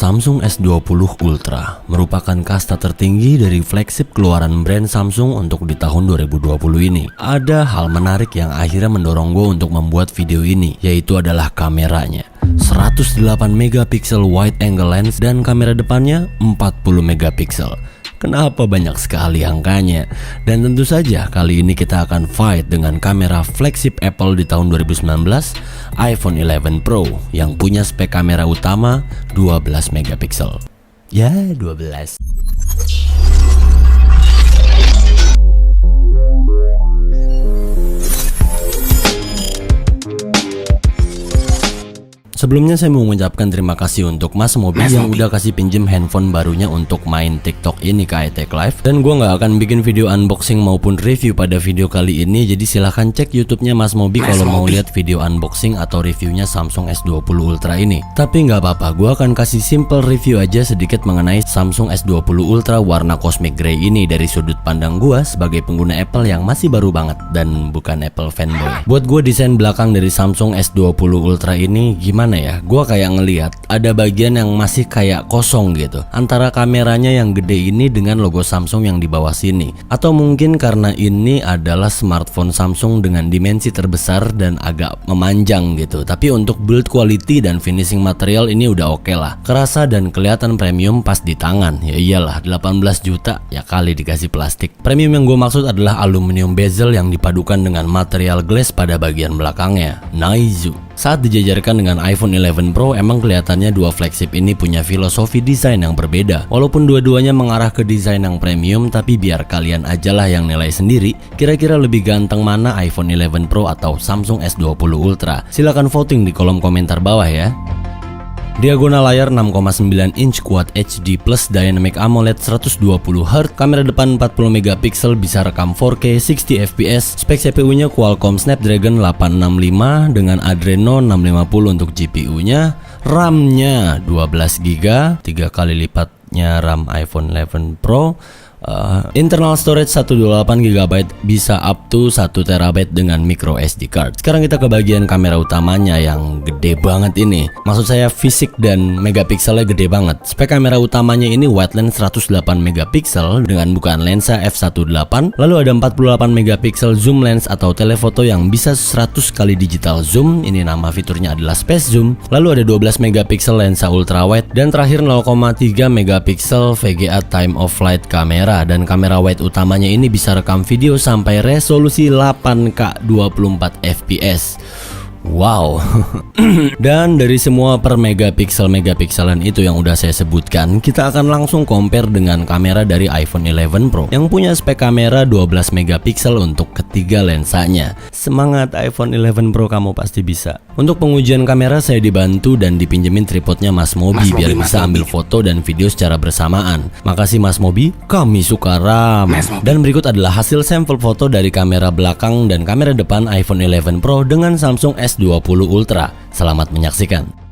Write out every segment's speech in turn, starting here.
Samsung S20 Ultra merupakan kasta tertinggi dari flagship keluaran brand Samsung untuk di tahun 2020 ini. Ada hal menarik yang akhirnya mendorong gue untuk membuat video ini, yaitu adalah kameranya. 108 megapiksel wide angle lens dan kamera depannya 40 megapiksel. Kenapa banyak sekali angkanya? Dan tentu saja kali ini kita akan fight dengan kamera flagship Apple di tahun 2019, iPhone 11 Pro yang punya spek kamera utama 12 megapiksel. Ya, 12. Sebelumnya saya mau mengucapkan terima kasih untuk Mas Mobi yang udah kasih pinjem handphone barunya untuk main TikTok ini ke iTech Live. Dan gue nggak akan bikin video unboxing maupun review pada video kali ini. Jadi silahkan cek YouTube-nya Mas Mobi kalau mau lihat video unboxing atau reviewnya Samsung S20 Ultra ini. Tapi nggak apa-apa, gue akan kasih simple review aja sedikit mengenai Samsung S20 Ultra warna cosmic grey ini dari sudut pandang gue sebagai pengguna Apple yang masih baru banget dan bukan Apple fanboy. Buat gue desain belakang dari Samsung S20 Ultra ini gimana ya, gue kayak ngelihat ada bagian yang masih kayak kosong gitu antara kameranya yang gede ini dengan logo Samsung yang di bawah sini. Atau mungkin karena ini adalah smartphone Samsung dengan dimensi terbesar dan agak memanjang gitu. Tapi untuk build quality dan finishing material ini udah oke lah, kerasa dan kelihatan premium pas di tangan. Ya iyalah, 18 juta ya kali dikasih plastik. Premium yang gue maksud adalah aluminium bezel yang dipadukan dengan material glass pada bagian belakangnya. Naizu. Saat dijajarkan dengan iPhone 11 Pro, emang kelihatannya dua flagship ini punya filosofi desain yang berbeda. Walaupun dua-duanya mengarah ke desain yang premium, tapi biar kalian ajalah yang nilai sendiri. Kira-kira lebih ganteng mana iPhone 11 Pro atau Samsung S20 Ultra? Silahkan voting di kolom komentar bawah ya. Diagonal layar 6,9 inch Quad HD Plus Dynamic AMOLED 120Hz, kamera depan 40 megapiksel, bisa rekam 4K 60 fps. Spek CPU-nya Qualcomm Snapdragon 865 dengan Adreno 650 untuk GPU-nya. RAM-nya 12GB, 3 kali lipatnya RAM iPhone 11 Pro. Internal storage 128GB, bisa up to 1TB dengan micro SD card. Sekarang kita ke bagian kamera utamanya yang gede banget ini. Maksud saya fisik dan megapikselnya gede banget. Spek kamera utamanya ini wide lens 108 megapiksel dengan bukaan lensa f1.8. Lalu ada 48 megapiksel zoom lens atau telefoto yang bisa 100 kali digital zoom. Ini nama fiturnya adalah space zoom. Lalu ada 12 megapiksel lensa ultra wide dan terakhir 0,3 megapiksel VGA time of flight kamera. Dan kamera wide utamanya ini bisa rekam video sampai resolusi 8K 24 fps. Wow. Dan dari semua per megapikselan itu yang udah saya sebutkan, kita akan langsung compare dengan kamera dari iPhone 11 Pro yang punya spek kamera 12 megapiksel untuk ketiga lensanya. Semangat iPhone 11 Pro, kamu pasti bisa. Untuk pengujian kamera saya dibantu dan dipinjemin tripodnya Mas Mobi biar bisa ambil foto dan video secara bersamaan. Makasih Mas Mobi, kami suka ram. Dan berikut adalah hasil sampel foto dari kamera belakang dan kamera depan iPhone 11 Pro dengan Samsung S20 Ultra. Selamat menyaksikan.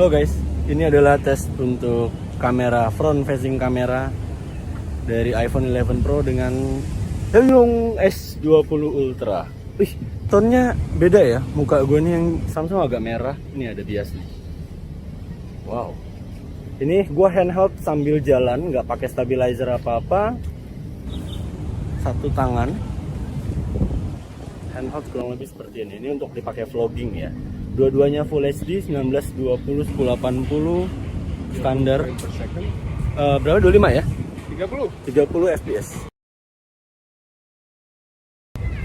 Halo guys, ini adalah tes untuk kamera front facing kamera dari iPhone 11 Pro dengan Samsung S20 Ultra. Wih, tonnya beda ya. Muka gue nih yang Samsung agak merah, ini ada bias nih. Wow. Ini gue handheld sambil jalan, nggak pakai stabilizer apa-apa. Satu tangan. Handheld kurang lebih seperti ini. Ini untuk dipakai vlogging ya. Dua-duanya Full HD 1920 1080 standar. Berapa? 25 ya? 30 fps.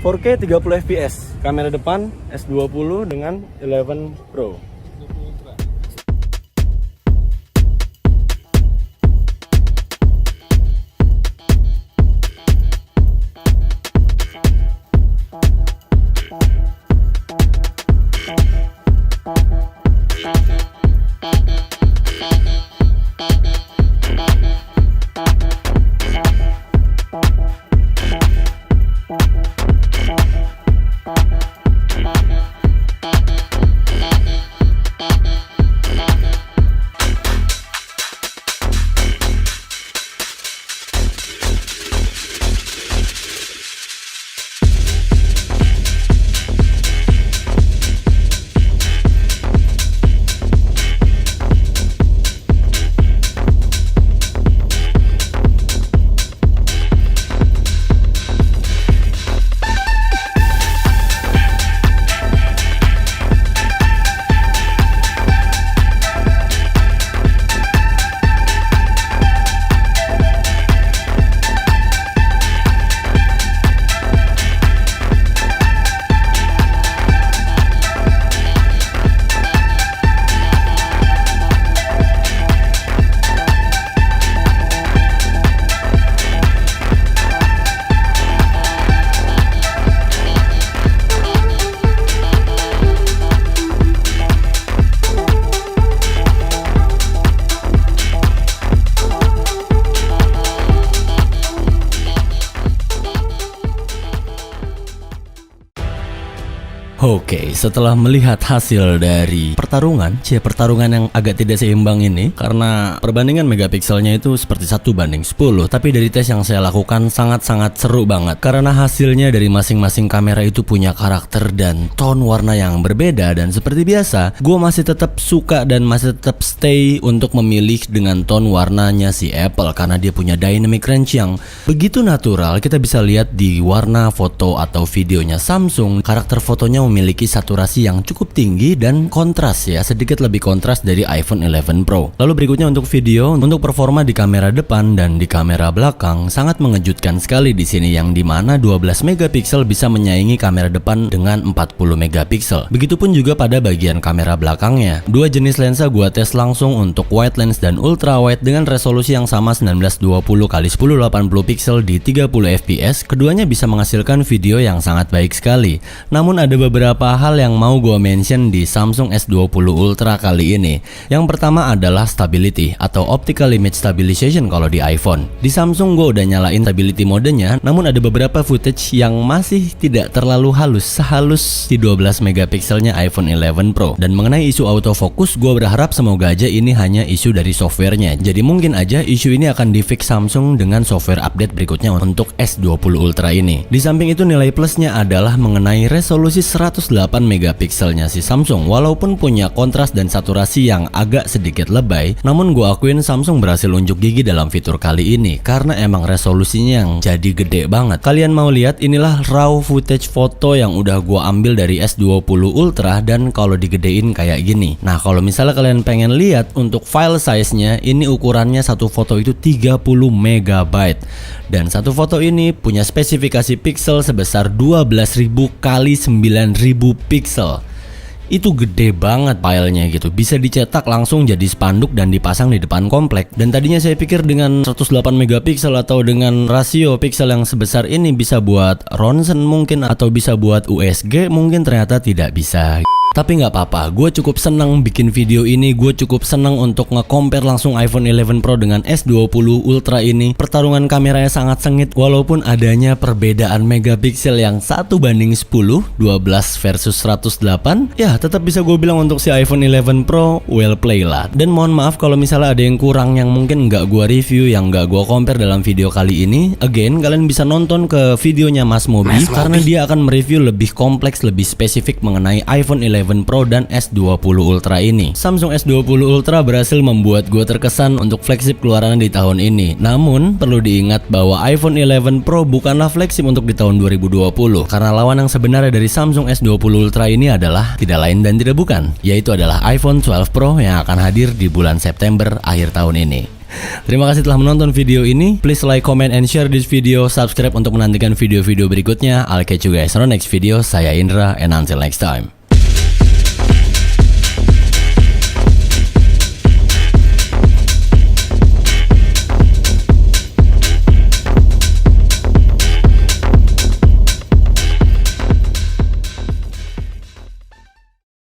4K 30 fps. Kamera depan S20 dengan 11 Pro. Oke, setelah melihat hasil dari pertarungan yang agak tidak seimbang ini, karena perbandingan megapikselnya itu seperti 1:10, tapi dari tes yang saya lakukan sangat-sangat seru banget, karena hasilnya dari masing-masing kamera itu punya karakter dan tone warna yang berbeda, dan seperti biasa, gue masih tetap suka dan masih tetap stay untuk memilih dengan tone warnanya si Apple, karena dia punya dynamic range yang begitu natural. Kita bisa lihat di warna foto atau videonya Samsung, karakter fotonya memiliki saturasi yang cukup tinggi dan kontras ya, sedikit lebih kontras dari iPhone 11 Pro. Lalu berikutnya untuk video, untuk performa di kamera depan dan di kamera belakang sangat mengejutkan sekali di sini, yang dimana 12 megapiksel bisa menyaingi kamera depan dengan 40 megapiksel. Begitupun juga pada bagian kamera belakangnya. Dua jenis lensa gua tes langsung untuk wide lens dan ultra wide dengan resolusi yang sama 1920 x 1080 piksel di 30 fps. Keduanya bisa menghasilkan video yang sangat baik sekali. Namun ada beberapa hal yang mau gue mention di Samsung S20 Ultra kali ini. Yang pertama adalah stability atau optical image stabilization kalau di iPhone. Di Samsung gue udah nyalain stability modenya, namun ada beberapa footage yang masih tidak terlalu halus, sehalus di 12 megapikselnya iPhone 11 Pro. Dan mengenai isu autofocus, gue berharap semoga aja ini hanya isu dari softwarenya. Jadi mungkin aja isu ini akan di fix Samsung dengan software update berikutnya untuk S20 Ultra ini. Di samping itu nilai plusnya adalah mengenai resolusi 108 megapikselnya si Samsung. Walaupun punya kontras dan saturasi yang agak sedikit lebay, namun gue akuin Samsung berhasil unjuk gigi dalam fitur kali ini, karena emang resolusinya yang jadi gede banget. Kalian mau lihat, inilah raw footage foto yang udah gue ambil dari S20 Ultra, dan kalau digedein kayak gini. Nah, kalau misalnya kalian pengen lihat untuk file size-nya, ini ukurannya satu foto itu 30 MB. Dan satu foto ini punya spesifikasi pixel sebesar 12.000 kali 9.000 pixel. Itu gede banget filenya gitu. Bisa dicetak langsung jadi spanduk dan dipasang di depan komplek. Dan tadinya saya pikir dengan 108 megapiksel atau dengan rasio pixel yang sebesar ini bisa buat ronsen mungkin, atau bisa buat USG mungkin, ternyata tidak bisa. Tapi nggak apa-apa, gue cukup seneng bikin video ini. Gue cukup seneng untuk nge-compare langsung iPhone 11 Pro dengan S20 Ultra ini. Pertarungan kameranya sangat sengit, walaupun adanya perbedaan megapiksel yang 1:10, 12 versus 108. Ya, tetap bisa gue bilang untuk si iPhone 11 Pro well play lah. Dan mohon maaf kalau misalnya ada yang kurang yang mungkin nggak gue review, yang nggak gue compare dalam video kali ini. Again, kalian bisa nonton ke videonya Mas Mobi karena dia akan mereview lebih kompleks, lebih spesifik mengenai iPhone 11 Pro dan S20 Ultra ini. Samsung S20 Ultra berhasil membuat gue terkesan untuk flagship keluaran di tahun ini. Namun, perlu diingat bahwa iPhone 11 Pro bukanlah flagship untuk di tahun 2020, karena lawan yang sebenarnya dari Samsung S20 Ultra ini adalah tidak lain dan tidak bukan, yaitu adalah iPhone 12 Pro yang akan hadir di bulan September akhir tahun ini. Terima kasih telah menonton video ini. Please like, comment, and share this video. Subscribe untuk menantikan video-video berikutnya. I'll catch you guys on the next video. Saya Indra, and until next time.